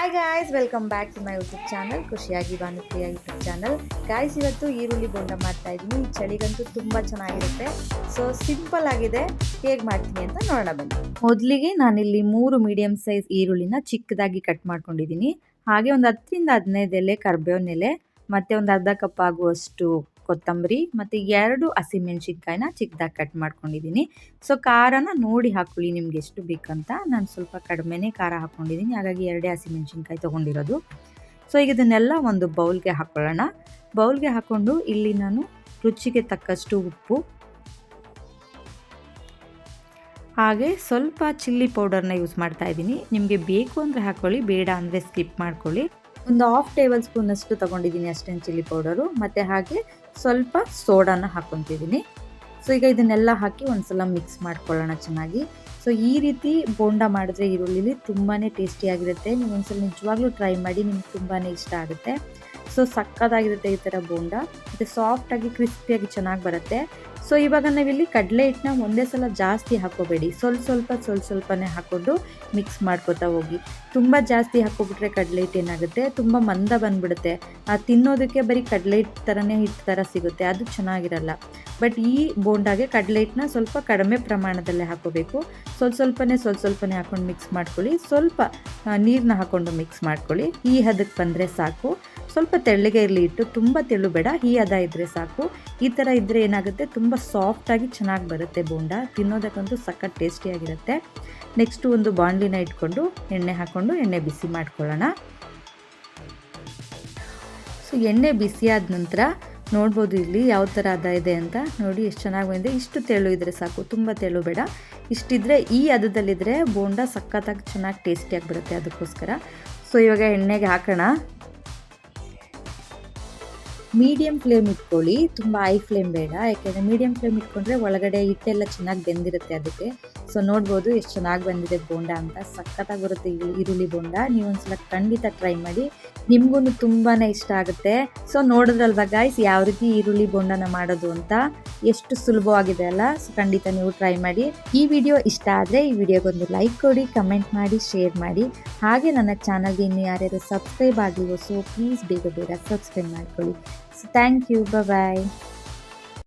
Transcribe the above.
Hi guys, welcome back to my YouTube channel ಖುಷಿಯಾಗಿ Bhanupriya YouTube channel. Guys, ಇವತ್ತು ಈರುಳ್ಳಿ ಬೋಂಡ ಮಾಡ್ತಾ ಇದ್ದೀನಿ. ಈ ಚಳಿಗಂತೂ ತುಂಬ ಚೆನ್ನಾಗಿರುತ್ತೆ. ಸೊ ಸಿಂಪಲ್ ಆಗಿದೆ, ಹೇಗೆ ಮಾಡ್ತೀನಿ ಅಂತ ನೋಡೋಣ ಬನ್ನಿ. ಮೊದಲಿಗೆ ನಾನಿಲ್ಲಿ 3 ಮೀಡಿಯಂ ಸೈಜ್ ಈರುಳ್ಳಿನ ಚಿಕ್ಕದಾಗಿ ಕಟ್ ಮಾಡ್ಕೊಂಡಿದ್ದೀನಿ. ಹಾಗೆ ಒಂದು 10ರಿಂದ 15 ಎಲೆ ಕರ್ಬೇವಿನ ಎಲೆ, ಮತ್ತು ಒಂದು ಅರ್ಧ ಕಪ್ ಆಗುವಷ್ಟು ಕೊತ್ತಂಬರಿ, ಮತ್ತು 2 ಹಸಿಮೆಣಸಿನ್ಕಾಯಿನ ಚಿಕ್ಕದಾಗಿ ಕಟ್ ಮಾಡ್ಕೊಂಡಿದ್ದೀನಿ. ಸೊ ಖಾರನ ನೋಡಿ ಹಾಕೊಳ್ಳಿ ನಿಮ್ಗೆ ಎಷ್ಟು ಬೇಕಂತ. ನಾನು ಸ್ವಲ್ಪ ಕಡಿಮೆನೇ ಖಾರ ಹಾಕ್ಕೊಂಡಿದ್ದೀನಿ, ಹಾಗಾಗಿ 2 ಹಸಿಮೆಣಸಿನ್ಕಾಯಿ ತೊಗೊಂಡಿರೋದು. ಸೊ ಈಗ ಇದನ್ನೆಲ್ಲ ಒಂದು ಬೌಲ್ಗೆ ಹಾಕ್ಕೊಳ್ಳೋಣ. ಬೌಲ್ಗೆ ಹಾಕ್ಕೊಂಡು ಇಲ್ಲಿ ನಾನು ರುಚಿಗೆ ತಕ್ಕಷ್ಟು ಉಪ್ಪು, ಹಾಗೆ ಸ್ವಲ್ಪ ಚಿಲ್ಲಿ ಪೌಡರ್ನ ಯೂಸ್ ಮಾಡ್ತಾ ಇದ್ದೀನಿ. ನಿಮಗೆ ಬೇಕು ಅಂದರೆ ಹಾಕ್ಕೊಳ್ಳಿ, ಬೇಡ ಅಂದರೆ ಸ್ಕಿಪ್ ಮಾಡ್ಕೊಳ್ಳಿ. ಒಂದು 1/2 ಟೇಬಲ್ ಸ್ಪೂನಷ್ಟು ತೊಗೊಂಡಿದ್ದೀನಿ ಅಷ್ಟೇ ಚಿಲ್ಲಿ ಪೌಡರು, ಮತ್ತು ಹಾಗೆ ಸ್ವಲ್ಪ ಸೋಡಾನ ಹಾಕ್ಕೊತಿದ್ದೀನಿ. ಸೊ ಈಗ ಇದನ್ನೆಲ್ಲ ಹಾಕಿ ಒಂದ್ಸಲ ಮಿಕ್ಸ್ ಮಾಡ್ಕೊಳ್ಳೋಣ ಚೆನ್ನಾಗಿ. ಸೊ ಈ ರೀತಿ ಬೋಂಡ ಮಾಡಿದ್ರೆ ಈರುಳ್ಳಿಲಿ ತುಂಬಾ ಟೇಸ್ಟಿಯಾಗಿರುತ್ತೆ. ನೀವು ಒಂದ್ಸಲ ನಿಜವಾಗ್ಲೂ ಟ್ರೈ ಮಾಡಿ, ನಿಮ್ಗೆ ತುಂಬಾ ಇಷ್ಟ ಆಗುತ್ತೆ. ಸೊ ಸಕ್ಕತ್ತಾಗಿರುತ್ತೆ ಈ ಥರ ಬೋಂಡ, ಮತ್ತು ಸಾಫ್ಟಾಗಿ ಕ್ರಿಸ್ಪಿಯಾಗಿ ಚೆನ್ನಾಗಿ ಬರುತ್ತೆ. ಸೊ ಇವಾಗ ನಾವಿಲ್ಲಿ ಕಡಲೆ ಹಿಟ್ಟನ್ನ ಒಂದೇ ಸಲ ಜಾಸ್ತಿ ಹಾಕೋಬೇಡಿ, ಸ್ವಲ್ಪನೇ ಹಾಕ್ಕೊಂಡು ಮಿಕ್ಸ್ ಮಾಡ್ಕೊತಾ ಹೋಗಿ. ತುಂಬ ಜಾಸ್ತಿ ಹಾಕೋಬಿಟ್ರೆ ಕಡಲೆ ಹಿಟ್ಟು ಏನಾಗುತ್ತೆ, ತುಂಬ ಮಂದ ಬಂದುಬಿಡುತ್ತೆ. ತಿನ್ನೋದಕ್ಕೆ ಬರೀ ಕಡಲೆ ಹಿಟ್ಟು ಥರನೇ ಹಿಟ್ಟು ಥರ ಸಿಗುತ್ತೆ, ಅದು ಚೆನ್ನಾಗಿರಲ್ಲ. ಬಟ್ ಈ ಬೋಂಡಾಗೆ ಕಡಲೆ ಹಿಟ್ಟನ್ನ ಸ್ವಲ್ಪ ಕಡಿಮೆ ಪ್ರಮಾಣದಲ್ಲೇ ಹಾಕೋಬೇಕು. ಸ್ವಲ್ಪನೇ ಹಾಕ್ಕೊಂಡು ಮಿಕ್ಸ್ ಮಾಡ್ಕೊಳ್ಳಿ. ಸ್ವಲ್ಪ ನೀರನ್ನ ಹಾಕ್ಕೊಂಡು ಮಿಕ್ಸ್ ಮಾಡ್ಕೊಳ್ಳಿ. ಈ ಹದಕ್ಕೆ ಬಂದರೆ ಸಾಕು. ಸ್ವಲ್ಪ ತೆಳ್ಳಗೆ ಇರಲಿ ಹಿಟ್ಟು, ತುಂಬ ತೆಳು ಬೇಡ, ಈ ಹದ ಇದ್ದರೆ ಸಾಕು. ಈ ಥರ ಇದ್ದರೆ ಏನಾಗುತ್ತೆ, ತುಂಬ ಸಾಫ್ಟಾಗಿ ಚೆನ್ನಾಗಿ ಬರುತ್ತೆ ಬೋಂಡ. ತಿನ್ನೋದಕ್ಕಂತೂ ಸಖತ್ ಟೇಸ್ಟಿಯಾಗಿರುತ್ತೆ. ನೆಕ್ಸ್ಟು ಒಂದು ಬಾಣಲಿನ ಇಟ್ಕೊಂಡು ಎಣ್ಣೆ ಹಾಕ್ಕೊಂಡು ಎಣ್ಣೆ ಬಿಸಿ ಮಾಡ್ಕೊಳ್ಳೋಣ. ಸೊ ಎಣ್ಣೆ ಬಿಸಿ ಆದ ನಂತರ ನೋಡ್ಬೋದು ಇಲ್ಲಿ ಯಾವ ಥರ ಹದ ಇದೆ ಅಂತ. ನೋಡಿ ಎಷ್ಟು ಚೆನ್ನಾಗಿ ಬಂದಿದೆ. ಇಷ್ಟು ತೆಳು ಇದ್ದರೆ ಸಾಕು, ತುಂಬ ತೆಳು ಬೇಡ. ಇಷ್ಟಿದ್ರೆ, ಈ ಹದದಲ್ಲಿದ್ದರೆ ಬೋಂಡ ಸಖತ್ತಾಗಿ ಚೆನ್ನಾಗಿ ಟೇಸ್ಟಿಯಾಗಿ ಬರುತ್ತೆ, ಅದಕ್ಕೋಸ್ಕರ. ಸೊ ಇವಾಗ ಎಣ್ಣೆಗೆ ಹಾಕೋಣ. ಮೀಡಿಯಮ್ ಫ್ಲೇಮ್ ಇಟ್ಕೊಳ್ಳಿ, ತುಂಬ ಹೈ ಫ್ಲೇಮ್ ಬೇಡ. ಯಾಕೆಂದರೆ ಮೀಡಿಯಮ್ ಫ್ಲೇಮ್ ಇಟ್ಕೊಂಡ್ರೆ ಒಳಗಡೆ ಹಿಟ್ಟೆಲ್ಲ ಚೆನ್ನಾಗಿ ಬೆಂದಿರುತ್ತೆ ಅದಕ್ಕೆ. ಸೊ ನೋಡ್ಬೋದು ಎಷ್ಟು ಚೆನ್ನಾಗಿ ಬಂದಿದೆ ಬೋಂಡ ಅಂತ. ಸಖತ್ತಾಗಿ ಬರುತ್ತೆ ಈರುಳ್ಳಿ ಬೋಂಡ. ನೀವು ಒಂದ್ಸಲ ಖಂಡಿತ ಟ್ರೈ ಮಾಡಿ, ನಿಮಗೂ ತುಂಬಾ ಇಷ್ಟ ಆಗುತ್ತೆ. ಸೊ ನೋಡಿದ್ರಲ್ವ ಗಾಯ್ಸ್, ಯಾವ ರೀತಿ ಈರುಳ್ಳಿ ಬೋಂಡನ ಮಾಡೋದು ಅಂತ. ಎಷ್ಟು ಸುಲಭವಾಗಿದೆ ಅಲ್ಲ. ಸೊ ಖಂಡಿತ ನೀವು ಟ್ರೈ ಮಾಡಿ. ಈ ವಿಡಿಯೋ ಇಷ್ಟ ಆದರೆ ಈ ವಿಡಿಯೋಗೊಂದು ಲೈಕ್ ಕೊಡಿ, ಕಮೆಂಟ್ ಮಾಡಿ, ಶೇರ್ ಮಾಡಿ. ಹಾಗೆ ನನ್ನ ಚಾನಲ್ಗೆ ಇನ್ನು ಯಾರ್ಯಾರು ಸಬ್ಸ್ಕ್ರೈಬ್ ಆಗಿಲ್ವೋ, ಸೊ ಪ್ಲೀಸ್ ಬೇಗ ಸಬ್ಸ್ಕ್ರೈಬ್ ಮಾಡ್ಕೊಳ್ಳಿ. So thank you, bye bye.